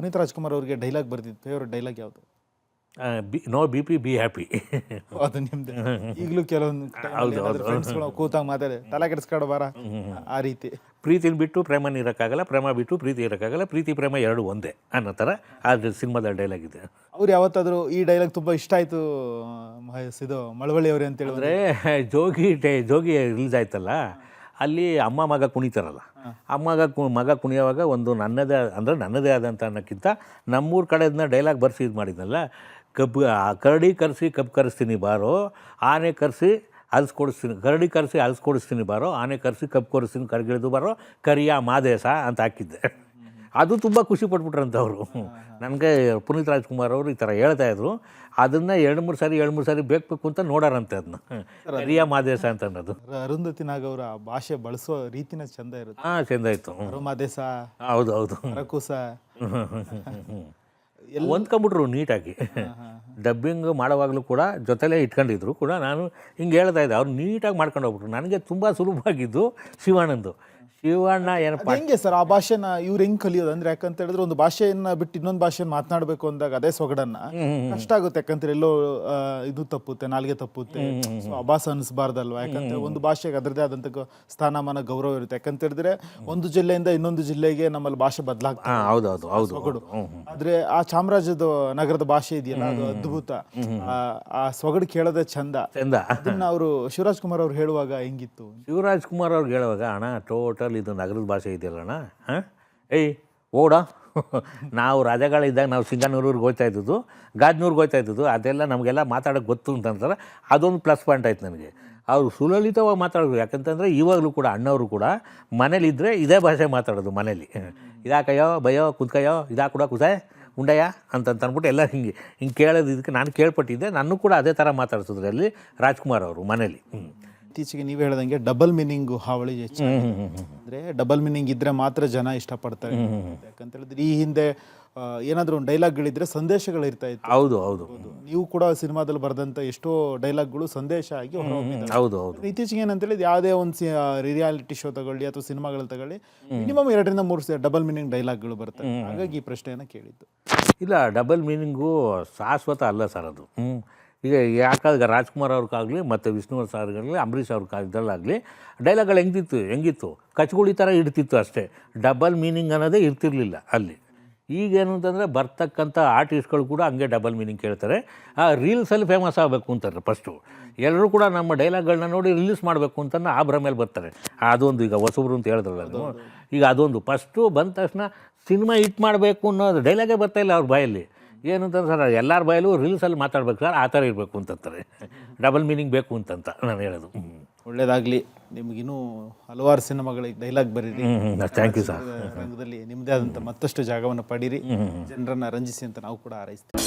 ಪುನೀತ್ ರಾಜ್ಕುಮಾರ್ ಅವ್ರಿಗೆ ಡೈಲಾಗ್ ಬರ್ತಿದ್ದು favourite dialogue ಯಾವುದು? No B P be happy. ಅದು ನಿಮ್ದು ಈಗಲೂ ಕೆಲವೊಂದು ಫ್ರೆಂಡ್ಸ್ಗಳು ಕೂತಾಗ ಮಾತಾಡಿ ತಲೆ ಕೆಡಿಸ್ಕೊಡು ಬಾರ ಆ ರೀತಿ. ಪ್ರೀತಿನ ಬಿಟ್ಟು ಪ್ರೇಮ ಇರೋಕ್ಕಾಗಲ್ಲ, ಪ್ರೇಮ ಬಿಟ್ಟು ಪ್ರೀತಿ ಇರೋಕ್ಕಾಗಲ್ಲ, ಪ್ರೀತಿ ಪ್ರೇಮ ಎರಡು ಒಂದೇ ಅನ್ನೋ ಥರ ಅದು ಸಿನಿಮಾದ ಡೈಲಾಗ್ ಇದೆ. ಅವ್ರು ಯಾವತ್ತಾದರೂ ಈ ಡೈಲಾಗ್ ತುಂಬ ಇಷ್ಟ ಆಯಿತು ಇದು ಮಳವಳ್ಳಿ ಅವರೇ ಅಂತ ಹೇಳಿದ್ರೆ? ಜೋಗಿ ರಿಲೀಸ್ ಆಯ್ತಲ್ಲ, ಅಲ್ಲಿ ಅಮ್ಮ ಮಗ ಕುಣಿತಾರಲ್ಲ, ಮಗ ಕುಣಿಯೋವಾಗ ಒಂದು ನನ್ನದೇ ಆದಂಥ ಅನ್ನೋಕ್ಕಿಂತ ನಮ್ಮೂರ ಕಡೆದನ್ನ ಡೈಲಾಗ್ ಬರ್ಸಿ ಇದು ಮಾಡಿದ್ನಲ್ಲ, ಕರಡಿ ಕರೆಸಿ ಕಬ್ಬು ಕರೆಸ್ತೀನಿ ಬಾರೋ, ಆನೆ ಕರೆಸಿ ಕರಡಿ ಕರೆಸಿ ಅಲ್ಸ್ಕೊಡಿಸ್ತೀನಿ ಬಾರೋ, ಆನೆ ಕರೆಸಿ ಕಬ್ಬು ಕೊರಿಸ್ತೀನಿ ಕರ್ಗಿಳಿದು ಬಾರೋ, ಕರಿಯ ಮಾದೇಶ ಅಂತ ಹಾಕಿದ್ದೆ. ಅದು ತುಂಬ ಖುಷಿ ಪಟ್ಬಿಟ್ರಂಥವ್ರು. ನನಗೆ ಪುನೀತ್ ರಾಜ್ಕುಮಾರ್ ಅವರು ಈ ಥರ ಹೇಳ್ತಾಯಿದ್ರು. ಅದನ್ನು ಎರಡು ಮೂರು ಸಾರಿ ಬೇಕು ಅಂತ ನೋಡಾರಂತೆ ಅದನ್ನ, ಕರಿಯ ಮಾದೇಶ ಅಂತ ಅನ್ನೋದು. ಅರುಂಧತಿ ನಾಗ್ ಅವರ ಭಾಷೆ ಬಳಸೋ ರೀತಿನ ಚಂದ ಇರುತ್ತೆ. ಚಂದ ಇತ್ತು. ಮಾದೇಶ, ಹೌದು ರಕೂಸ ಹೊಂದ್ಕೊಂಬಿಟ್ರು ನೀಟಾಗಿ. ಡಬ್ಬಿಂಗ್ ಮಾಡೋವಾಗಲೂ ಕೂಡ ಜೊತೆಲೇ ಇಟ್ಕೊಂಡಿದ್ರು ಕೂಡ. ನಾನು ಹಿಂಗೆ ಹೇಳ್ತಾ ಇದ್ದೆ, ಅವ್ರು ನೀಟಾಗಿ ಮಾಡ್ಕೊಂಡು ಹೋಗ್ಬಿಟ್ರು. ನನಗೆ ತುಂಬ ಸುಲಭವಾಗಿದ್ದು ಶಿವಣ್ಣ ಏನಪ್ಪ ಹೆಂಗೆ ಸರ್ ಆ ಭಾಷೆನ ಇವ್ರು ಹೆಂಗೆ ಕಲಿಯೋದು? ಅಂದ್ರೆ ಯಾಕಂತ ಹೇಳಿದ್ರೆ ಒಂದು ಭಾಷೆಯನ್ನ ಬಿಟ್ಟು ಇನ್ನೊಂದು ಭಾಷೆಯನ್ನು ಮಾತನಾಡಬೇಕು ಅಂದಾಗ ಅದೇ ಸೊಗಡನ್ನ ಕಷ್ಟ ಆಗುತ್ತೆ. ಯಾಕಂದ್ರೆ ಎಲ್ಲೋ ಇದು ತಪ್ಪುತ್ತೆ, ನಾಲ್ಗೆ ತಪ್ಪುತ್ತೆ, ಅಭಾಸ ಅನಿಸ್ಬಾರ್ದಲ್ವಾ? ಯಾಕಂದ್ರೆ ಒಂದು ಭಾಷೆಗೆ ಅದರದೇ ಆದಂಥ ಸ್ಥಾನಮಾನ ಗೌರವ ಇರುತ್ತೆ. ಯಾಕಂತ ಹೇಳಿದ್ರೆ ಒಂದು ಜಿಲ್ಲೆಯಿಂದ ಇನ್ನೊಂದು ಜಿಲ್ಲೆಗೆ ನಮ್ಮಲ್ಲಿ ಭಾಷೆ ಬದಲಾಗ್ತದೆ, ಸೊಗಡು. ಆದ್ರೆ ಆ ಚಾಮರಾಜದ ನಗರದ ಭಾಷೆ ಇದೆಯಲ್ಲ, ಅದು ಅದ್ಭುತ. ಆ ಸೊಗಡು ಕೇಳೋದೇ ಚಂದ. ಅದನ್ನ ಅವರು ಶಿವರಾಜ್ ಕುಮಾರ್ ಅವ್ರು ಹೇಳುವಾಗ ಹೆಂಗಿತ್ತು? ಶಿವರಾಜ್ ಕುಮಾರ್ ಅವ್ರಿಗೆ ಹೇಳುವಾಗ, ಅಣ್ಣ ಟೋಟಲ್ ಇದು ನಗರದ ಭಾಷೆ ಇದೆಯಲ್ಲಣ್ಣ, ಓಡ ನಾವು ರಾಜಗಳಿದ್ದಾಗ ನಾವು ಸಿಂಗಾನೂರಿಗೆ ಹೋಗ್ತಾ ಇದ್ದದ್ದು, ಗಾಜನೂರಿಗೆ ಹೋಗ್ತಾ ಇದ್ದದ್ದು, ಅದೆಲ್ಲ ನಮಗೆಲ್ಲ ಮಾತಾಡೋಕ್ಕೆ ಗೊತ್ತು ಅಂತಂತಾರೆ. ಅದೊಂದು ಪ್ಲಸ್ ಪಾಯಿಂಟ್ ಆಯ್ತು ನನಗೆ. ಅವರು ಸುಲಲಿತವಾಗಿ ಮಾತಾಡೋದು. ಯಾಕಂತಂದರೆ ಇವಾಗಲೂ ಕೂಡ ಅಣ್ಣವರು ಕೂಡ ಮನೇಲಿದ್ದರೆ ಇದೇ ಭಾಷೆ ಮಾತಾಡೋದು ಮನೇಲಿ. ಇದಾಕಯ್ಯೋ ಬಯ್ಯೋ ಕುದ್ಕಯ್ಯೋ ಇದಾ ಕೂಡ ಕುಸಾಯ್ ಉಂಡಯ್ಯ ಅಂತಂದ್ಬಿಟ್ಟು ಎಲ್ಲ ಹಿಂಗೆ ಕೇಳೋದು. ಇದಕ್ಕೆ ನಾನು ಕೇಳ್ಪಟ್ಟಿದ್ದೆ, ನಾನು ಕೂಡ ಅದೇ ಥರ ಮಾತಾಡ್ತಿದ್ರು ಅಲ್ಲಿ ರಾಜ್ಕುಮಾರ್ ಅವರು ಮನೇಲಿ. ಇತ್ತೀಚೆಗೆ ನೀವು ಹೇಳ್ದಂಗೆ ಡಬಲ್ ಮೀನಿಂಗ್ ಹಾವಳಿ ಹೆಚ್ಚು. ಅಂದರೆ ಡಬಲ್ ಮೀನಿಂಗ್ ಇದ್ದರೆ ಮಾತ್ರ ಜನ ಇಷ್ಟಪಡ್ತಾರೆ. ಯಾಕಂತ ಹೇಳಿದ್ರೆ ಈ ಹಿಂದೆ ಏನಾದರೂ ಒಂದು ಡೈಲಾಗ್ಗಳಿದ್ರೆ ಸಂದೇಶಗಳು ಇರ್ತಾ ಇತ್ತು. ಹೌದು. ನೀವು ಕೂಡ ಸಿನಿಮಾದಲ್ಲಿ ಬರೆದಂಥ ಎಷ್ಟೋ ಡೈಲಾಗ್ಗಳು ಸಂದೇಶ ಆಗಿ ಹೊರಹೊಮ್ಮಿದೆ. ಹೌದು. ಇತ್ತೀಚೆಗೆ ಏನಂತ ಹೇಳಿದ್ರೆ ಯಾವುದೇ ಒಂದು ರಿಯಾಲಿಟಿ ಶೋ ತಗೊಳ್ಳಿ ಅಥವಾ ಸಿನಿಮಾಗಳು ತಗೊಳ್ಳಿ, ಮಿನಿಮಮ್ 2 ರಿಂದ 3 ಡಬಲ್ ಮೀನಿಂಗ್ ಡೈಲಾಗ್ಗಳು ಬರ್ತವೆ. ಹಾಗಾಗಿ ಈ ಪ್ರಶ್ನೆಯನ್ನು ಕೇಳಿದ್ದು. ಇಲ್ಲ, ಡಬಲ್ ಮೀನಿಂಗು ಶಾಶ್ವತ ಅಲ್ಲ ಸರ್ ಅದು. ಈಗ ಯಾಕಾಗ ರಾಜ್ಕುಮಾರ್ ಅವ್ರಿಗಾಗಲಿ ಮತ್ತು ವಿಷ್ಣುವರ್ಧನ್ ಸರ್ಗಾಗಲಿ ಅಂಬರೀಷ್ ಅವ್ರಿಗಾಗಲಿ ಡೈಲಾಗ್ಗಳು ಹೆಂಗಿತ್ತು ಕಚ್ಗುಳಿ ಥರ ಇಡ್ತಿತ್ತು ಅಷ್ಟೇ. ಡಬಲ್ ಮೀನಿಂಗ್ ಅನ್ನೋದೇ ಇರ್ತಿರ್ಲಿಲ್ಲ ಅಲ್ಲಿ. ಈಗೇನು ಅಂತಂದರೆ ಬರ್ತಕ್ಕಂಥ ಆರ್ಟಿಸ್ಟ್ಗಳು ಕೂಡ ಹಂಗೆ ಡಬಲ್ ಮೀನಿಂಗ್ ಕೇಳ್ತಾರೆ. ಆ ರೀಲ್ಸಲ್ಲಿ ಫೇಮಸ್ ಆಗಬೇಕು ಅಂತಾರೆ ಫಸ್ಟು. ಎಲ್ಲರೂ ಕೂಡ ನಮ್ಮ ಡೈಲಾಗ್ಗಳನ್ನ ನೋಡಿ ರಿಲೀಸ್ ಮಾಡಬೇಕು ಅಂತ ಆ ಭ್ರಮೇಲೆ ಬರ್ತಾರೆ. ಅದೊಂದು ಈಗ ಹೊಸಬ್ರು ಅಂತ ಹೇಳಿದ್ರಲ್ಲ ಅದು, ಈಗ ಅದೊಂದು ಫಸ್ಟು ಬಂದ ತಕ್ಷಣ ಸಿನಿಮಾ ಹಿಟ್ ಮಾಡಬೇಕು ಅನ್ನೋದು ಡೈಲಾಗೇ ಬರ್ತಾಯಿಲ್ಲ ಅವ್ರ ಬಾಯಲ್ಲಿ. ಏನು ಅಂತಂದ್ರೆ ಸರ್ ಎಲ್ಲರ ಬಾಯಲ್ಲೂ ರೀಲ್ಸಲ್ಲಿ ಮಾತಾಡ್ಬೇಕು ಸರ್, ಆ ಥರ ಇರಬೇಕು ಅಂತಂತಾರೆ. ಡಬಲ್ ಮೀನಿಂಗ್ ಬೇಕು ಅಂತಂತ ನಾನು ಹೇಳೋದು. ಒಳ್ಳೇದಾಗಲಿ, ನಿಮಗಿನ್ನೂ ಹಲವಾರು ಸಿನಿಮಾಗಳಿಗೆ ಡೈಲಾಗ್ ಬರೀರಿ. Thank you sir. ರಂಗದಲ್ಲಿ ನಿಮ್ಮದೇ ಆದಂಥ ಮತ್ತಷ್ಟು ಜಾಗವನ್ನು ಪಡೀರಿ, ಜನರನ್ನು ರಂಜಿಸಿ ಅಂತ ನಾವು ಕೂಡ ಹಾರೈಸ್ತೀವಿ.